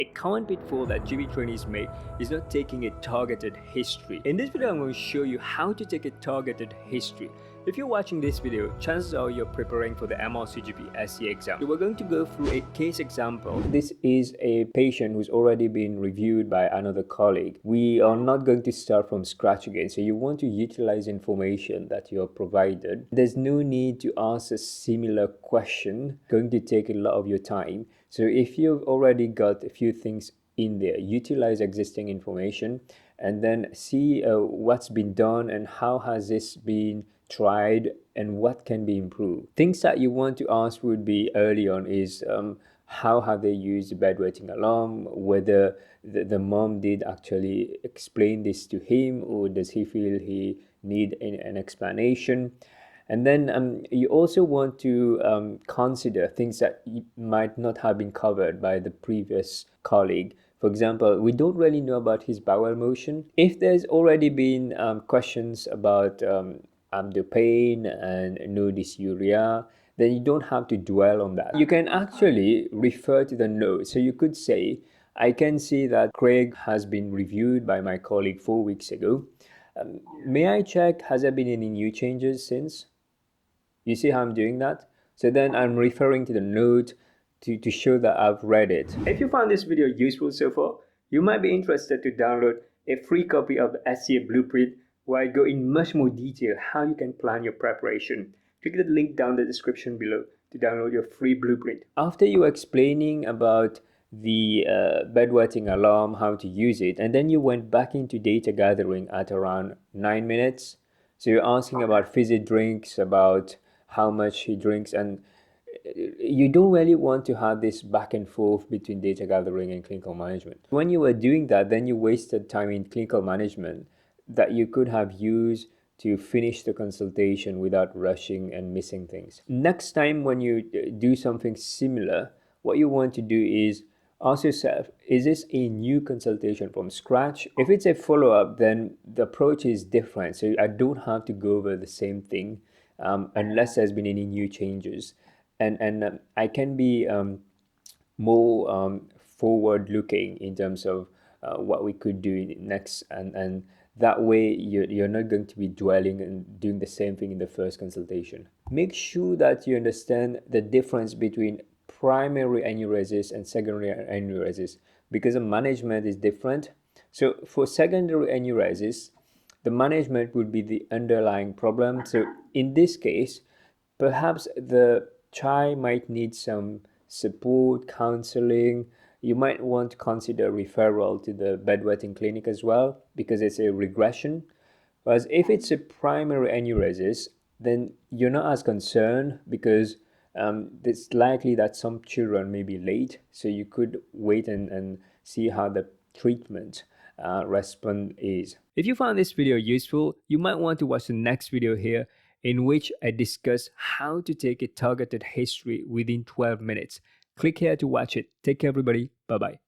A common pitfall that GP trainees make is not taking a targeted history. In this video, I'm going to show you how to take a targeted history. If you're watching this video, chances are you're preparing for the MRCGP SE exam. So we're going to go through a case example. This is a patient who's already been reviewed by another colleague. We are not going to start from scratch again. So you want to utilize information that you're provided. There's no need to ask a similar question. It's going to take a lot of your time. So if you've already got a few things in there, utilize existing information and then see what's been done and how has this been tried and what can be improved. Things that you want to ask would be early on is how have they used the bedwetting alarm, whether the mom did actually explain this to him, or does he feel he need an explanation. And then you also want to consider things that might not have been covered by the previous colleague. For example, we don't really know about his bowel motion. If there's already been questions about the pain and no dysuria, then you don't have to dwell on that. You can actually refer to the notes. So you could say, I can see that Craig has been reviewed by my colleague 4 weeks ago. May I check, has there been any new changes since? You see how I'm doing that? So then I'm referring to the note to show that I've read it. If you found this video useful so far, you might be interested to download a free copy of the SCA Blueprint where I go in much more detail how you can plan your preparation. Click the link down the description below to download your free blueprint. After you explaining about the bedwetting alarm, how to use it, and then you went back into data gathering at around 9 minutes. So you're asking about fizzy drinks, about how much he drinks, and you don't really want to have this back and forth between data gathering and clinical management. When you were doing that, then you wasted time in clinical management that you could have used to finish the consultation without rushing and missing things. Next time when you do something similar, what you want to do is ask yourself, is this a new consultation from scratch? If it's a follow-up, then the approach is different. So I don't have to go over the same thing unless there's been any new changes. And I can be more forward-looking in terms of what we could do next. And that way you're not going to be dwelling and doing the same thing in the first consultation. Make sure that you understand the difference between primary enuresis and secondary enuresis, because the management is different. So for secondary enuresis, the management would be the underlying problem. So in this case, perhaps the child might need some support, counseling. You might want to consider referral to the bedwetting clinic as well, because it's a regression. Whereas if it's a primary enuresis, then you're not as concerned, because it's likely that some children may be late, so you could wait and see how the treatment response is. If you found this video useful, you might want to watch the next video here, in which I discuss how to take a targeted history within 12 minutes. Click here to watch it. Take care, everybody. Bye-bye.